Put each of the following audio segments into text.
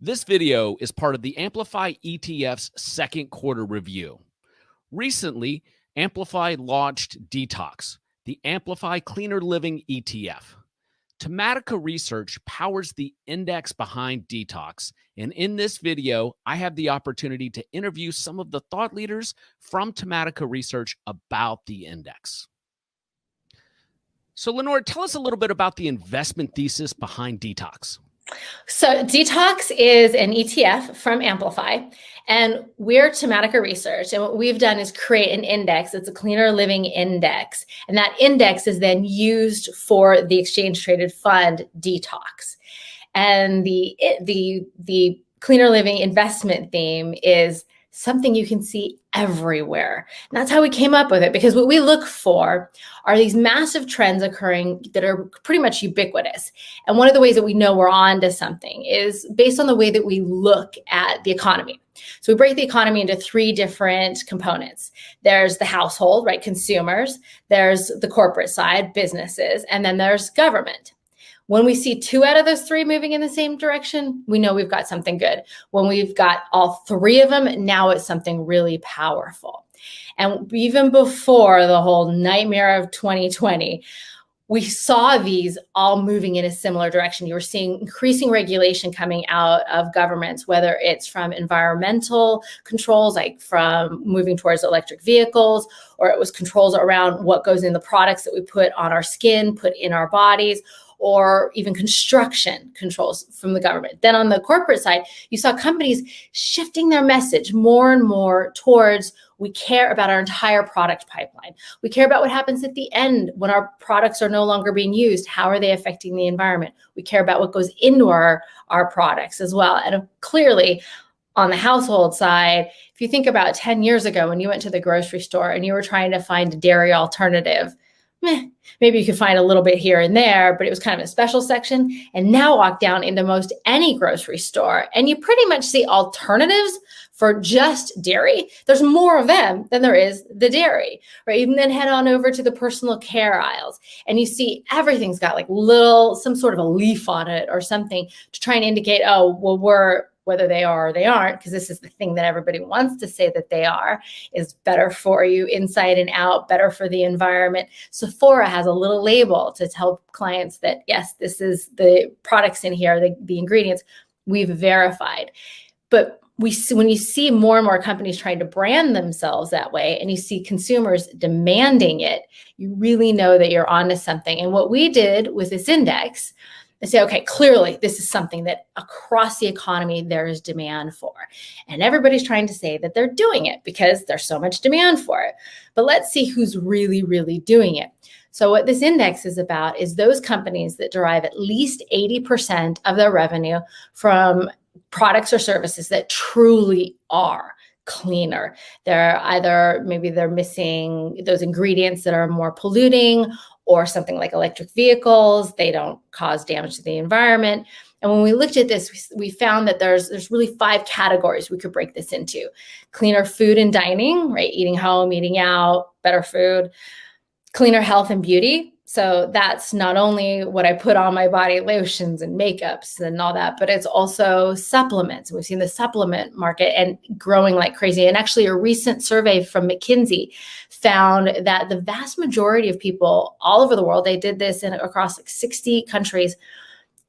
This video is part of the Amplify ETFs second quarter review. Recently, Amplify launched DTOX, the Amplify Cleaner Living ETF. Tematica Research powers the index behind DTOX, and in this video, I have the opportunity to interview some of the thought leaders from Tematica Research about the index. So Lenore, tell us a little bit about the investment thesis behind DTOX. So DTOX is an ETF from Amplify, and we're Tematica Research. And what we've done is create an index. It's a cleaner living index. And that index is then used for the exchange traded fund DTOX. And the cleaner living investment theme is something you can see everywhere. And that's how we came up with it, because what we look for are these massive trends occurring that are pretty much ubiquitous. And one of the ways that we know we're on to something is based on the way that we look at the economy. So we break the economy into three different components. There's the household, right? Consumers. There's the corporate side, businesses, and then there's government. When we see two out of those three moving in the same direction, we know we've got something good. When we've got all three of them, now it's something really powerful. And even before the whole nightmare of 2020, we saw these all moving in a similar direction. You were seeing increasing regulation coming out of governments, whether it's from environmental controls, like from moving towards electric vehicles, or it was controls around what goes in the products that we put on our skin, put in our bodies, or even construction controls from the government. Then on the corporate side, you saw companies shifting their message more and more towards, we care about our entire product pipeline. We care about what happens at the end when our products are no longer being used. How are they affecting the environment? We care about what goes into our products as well. And clearly, on the household side, if you think about 10 years ago when you went to the grocery store and you were trying to find a dairy alternative, maybe you could find a little bit here and there, but it was kind of a special section. And now walk down into most any grocery store and you pretty much see alternatives for just dairy. There's more of them than there is the dairy, right? Even then head on over to the personal care aisles and you see everything's got like some sort of a leaf on it or something to try and indicate, oh, well, whether they are or they aren't, because this is the thing that everybody wants to say that they are, is better for you inside and out, better for the environment. Sephora has a little label to tell clients that, yes, this is the products in here, the ingredients we've verified. But when you see more and more companies trying to brand themselves that way, and you see consumers demanding it, you really know that you're onto something. And what we did with this index, I say, okay, clearly this is something that across the economy there is demand for. And everybody's trying to say that they're doing it because there's so much demand for it. But let's see who's really, really doing it. So what this index is about is those companies that derive at least 80% of their revenue from products or services that truly are cleaner. Maybe they're missing those ingredients that are more polluting, or something like electric vehicles. They don't cause damage to the environment. And when we looked at this, we found that there's really 5 categories we could break this into. Cleaner food and dining, right? Eating home, eating out, better food. Cleaner health and beauty. So that's not only what I put on my body, lotions and makeups and all that, but it's also supplements. We've seen the supplement market and growing like crazy. And actually a recent survey from McKinsey found that the vast majority of people all over the world, they did this across like 60 countries.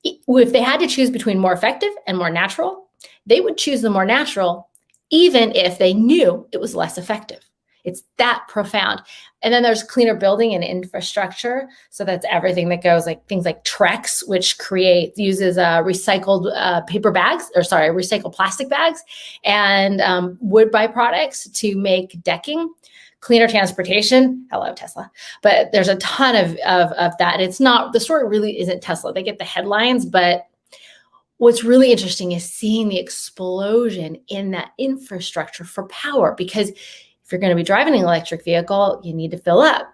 If they had to choose between more effective and more natural, they would choose the more natural, even if they knew it was less effective. It's that profound. And then there's cleaner building and infrastructure. So that's everything that goes like things like Trex, which uses recycled recycled plastic bags and wood byproducts to make decking. Cleaner transportation, hello Tesla. But there's a ton of that. And it's not, the story really isn't Tesla. They get the headlines, but what's really interesting is seeing the explosion in that infrastructure for power, because if you're going to be driving an electric vehicle, you need to fill up.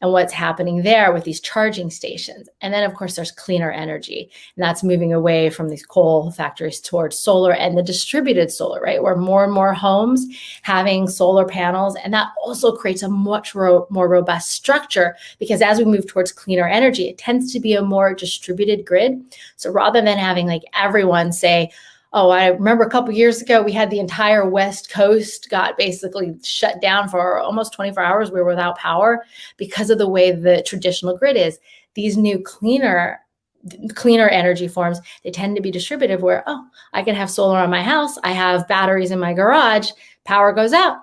And what's happening there with these charging stations. And then, of course, there's cleaner energy. And that's moving away from these coal factories towards solar and the distributed solar, right? Where more and more homes having solar panels. And that also creates a much more robust structure, because as we move towards cleaner energy, it tends to be a more distributed grid. So rather than having like everyone say, Oh, I remember a couple years ago, we had the entire West Coast got basically shut down for almost 24 hours. We were without power because of the way the traditional grid is. These new cleaner energy forms, they tend to be distributive where, oh, I can have solar on my house. I have batteries in my garage. Power goes out.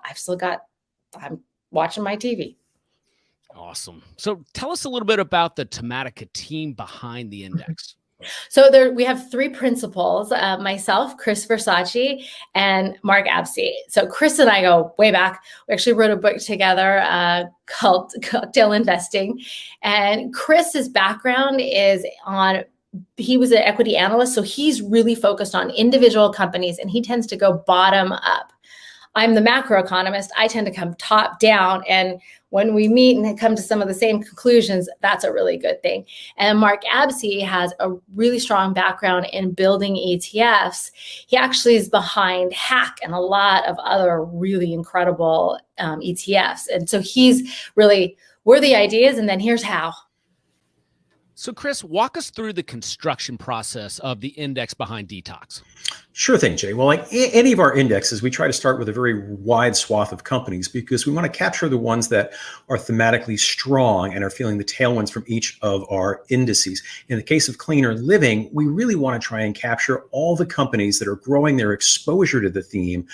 I'm watching my TV. Awesome. So tell us a little bit about the Tematica team behind the index. So we have three principals, myself, Chris Versace, and Mark Absey. So Chris and I go way back. We actually wrote a book together called Cocktail Investing. And Chris's background is he was an equity analyst. So he's really focused on individual companies, and he tends to go bottom up. I'm the macroeconomist. I tend to come top down. And when we meet and come to some of the same conclusions, that's a really good thing. And Mark Absey has a really strong background in building ETFs. He actually is behind Hack and a lot of other really incredible ETFs. And so he's really, we're the ideas, and then here's how. So Chris, walk us through the construction process of the index behind DTOX. Sure thing, Jay. Well, like any of our indexes, we try to start with a very wide swath of companies because we want to capture the ones that are thematically strong and are feeling the tailwinds from each of our indices. In the case of cleaner living, we really want to try and capture all the companies that are growing their exposure to the theme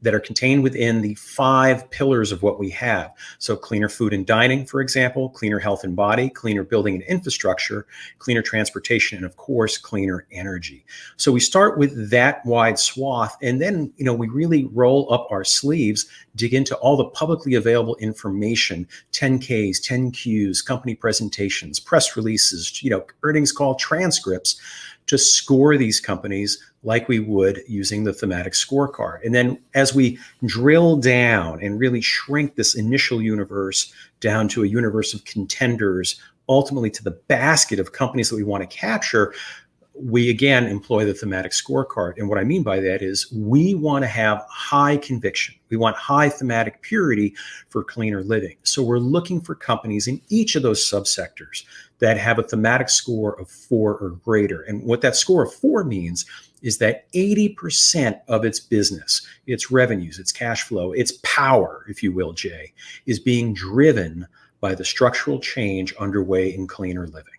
that are contained within the 5 pillars of what we have. So cleaner food and dining, for example, cleaner health and body, cleaner building and infrastructure, cleaner transportation, and of course, cleaner energy. So we start with that wide swath, and then, we really roll up our sleeves, dig into all the publicly available information, 10Ks, 10Qs, company presentations, press releases, earnings call transcripts, to score these companies like we would using the thematic scorecard. And then as we drill down and really shrink this initial universe down to a universe of contenders, ultimately to the basket of companies that we want to capture, we again employ the thematic scorecard. And what I mean by that is we want to have high conviction. We want high thematic purity for cleaner living. So we're looking for companies in each of those subsectors that have a thematic score of 4 or greater. And what that score of 4 means is that 80% of its business, its revenues, its cash flow, its power, if you will, Jay, is being driven by the structural change underway in cleaner living.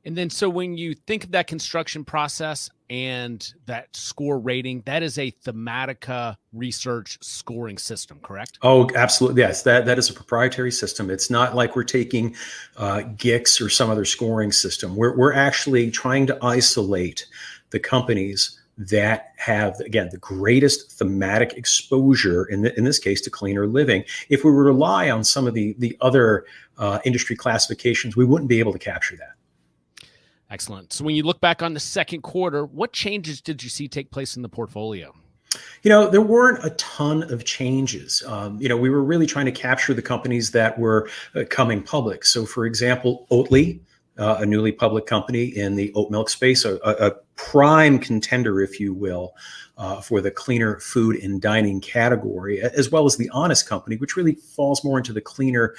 And then, so when you think of that construction process and that score rating, that is a Thematica research scoring system, correct? Oh, absolutely. Yes, that is a proprietary system. It's not like we're taking GICS or some other scoring system. We're actually trying to isolate the companies that have, again, the greatest thematic exposure, in this case, to cleaner living. If we were to rely on some of the other industry classifications, we wouldn't be able to capture that. Excellent. So when you look back on the second quarter, what changes did you see take place in the portfolio? There weren't a ton of changes. We were really trying to capture the companies that were coming public. So for example, Oatly, a newly public company in the oat milk space, a prime contender, if you will, for the cleaner food and dining category, as well as the Honest Company, which really falls more into the cleaner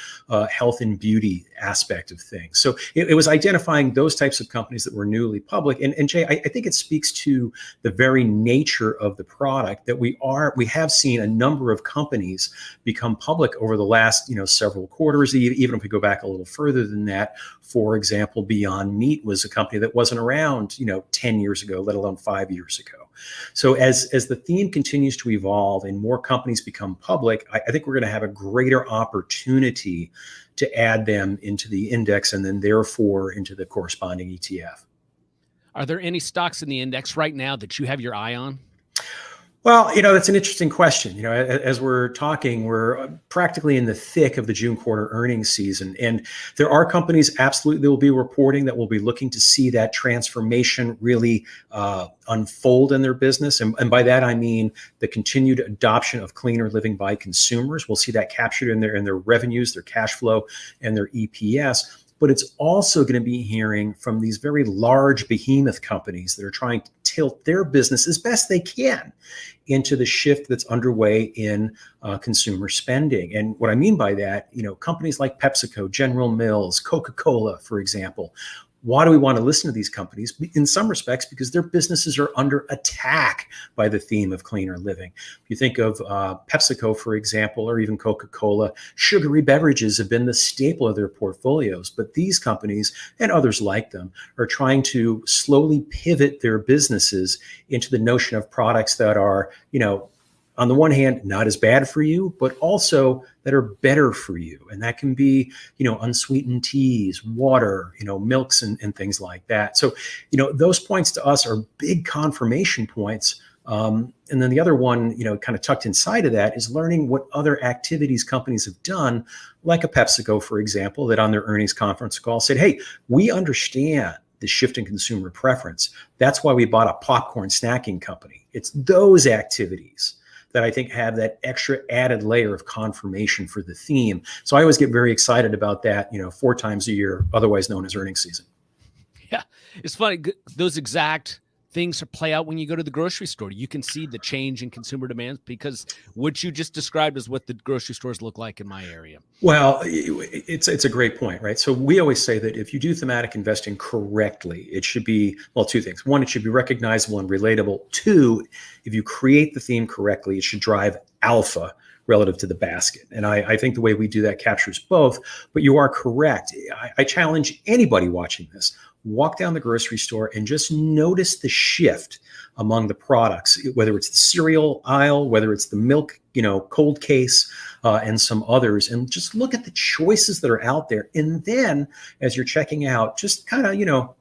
health and beauty aspect of things. So it was identifying those types of companies that were newly public. And Jay, I think it speaks to the very nature of the product that we have seen a number of companies become public over the last several quarters. Even if we go back a little further than that, for example, Beyond Meat was a company that wasn't around 10 years ago, let alone 5 years ago. So as the theme continues to evolve and more companies become public, I think we're going to have a greater opportunity to add them into the index and then therefore into the corresponding ETF. Are there any stocks in the index right now that you have your eye on? Well, that's an interesting question. As we're talking, we're practically in the thick of the June quarter earnings season. And there are companies absolutely that will be reporting that will be looking to see that transformation really unfold in their business. And by that, I mean the continued adoption of cleaner living by consumers. We'll see that captured in their revenues, their cash flow, and their EPS. But it's also going to be hearing from these very large behemoth companies that are trying to tilt their business as best they can into the shift that's underway in consumer spending. And what I mean by that, companies like PepsiCo, General Mills, Coca-Cola, for example, Why do we want to listen to these companies? In some respects, because their businesses are under attack by the theme of cleaner living. If you think of PepsiCo, for example, or even Coca-Cola, sugary beverages have been the staple of their portfolios. But these companies and others like them are trying to slowly pivot their businesses into the notion of products that are, on the one hand, not as bad for you, but also that are better for you. And that can be, unsweetened teas, water, milks and things like that. So, those points to us are big confirmation points. And then the other one, kind of tucked inside of that is learning what other activities companies have done, like a PepsiCo, for example, that on their earnings conference call said, hey, we understand the shift in consumer preference. That's why we bought a popcorn snacking company. It's those activities that I think have that extra added layer of confirmation for the theme. So I always get very excited about that, 4 times a year, otherwise known as earnings season. Yeah, it's funny. Those exact things play out when you go to the grocery store. You can see the change in consumer demands because what you just described is what the grocery stores look like in my area. Well, it's a great point, right? So we always say that if you do thematic investing correctly, it should be, 2 things. 1, it should be recognizable and relatable. 2, if you create the theme correctly, it should drive alpha relative to the basket. And I think the way we do that captures both, but you are correct. I challenge anybody watching this, walk down the grocery store and just notice the shift among the products, whether it's the cereal aisle, whether it's the milk, cold case, and some others, and just look at the choices that are out there. And then as you're checking out, just kind of,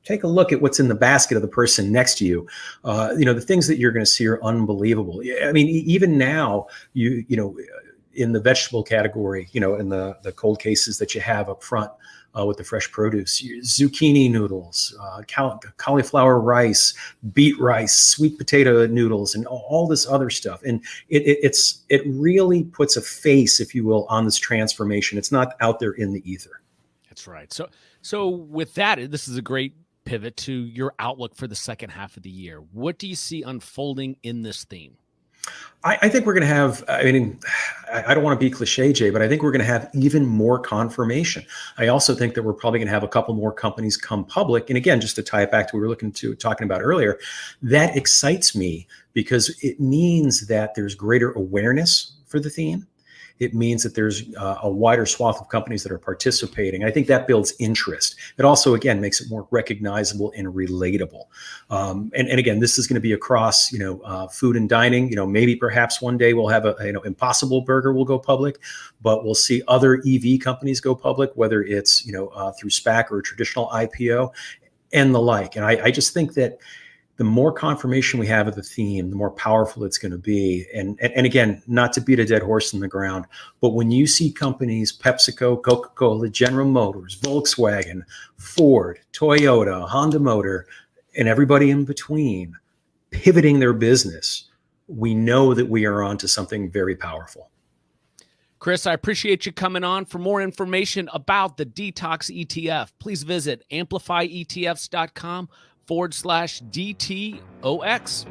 take a look at what's in the basket of the person next to you. The things that you're going to see are unbelievable. I mean, even now, in the vegetable category, in the cold cases that you have up front with the fresh produce, zucchini noodles, cauliflower rice, beet rice, sweet potato noodles, and all this other stuff. And it really puts a face, if you will, on this transformation. It's not out there in the ether. That's right. So with that, this is a great pivot to your outlook for the second half of the year. What do you see unfolding in this theme? I think we're going to have, I don't want to be cliche, Jay, but I think we're going to have even more confirmation. I also think that we're probably going to have a couple more companies come public. And again, just to tie it back to what we were talking about earlier, that excites me because it means that there's greater awareness for the theme. It means that there's a wider swath of companies that are participating. I think that builds interest. It also, again, makes it more recognizable and relatable. And again, this is going to be across, food and dining. Maybe perhaps one day we'll have Impossible Burger will go public, but we'll see other EV companies go public, whether it's, through SPAC or a traditional IPO and the like. And I just think that the more confirmation we have of the theme, the more powerful it's going to be. And again, not to beat a dead horse in the ground, but when you see companies, PepsiCo, Coca-Cola, General Motors, Volkswagen, Ford, Toyota, Honda Motor, and everybody in between pivoting their business, we know that we are onto something very powerful. Chris, I appreciate you coming on. For more information about the DTOX ETF, please visit amplifyetfs.com/DTOX.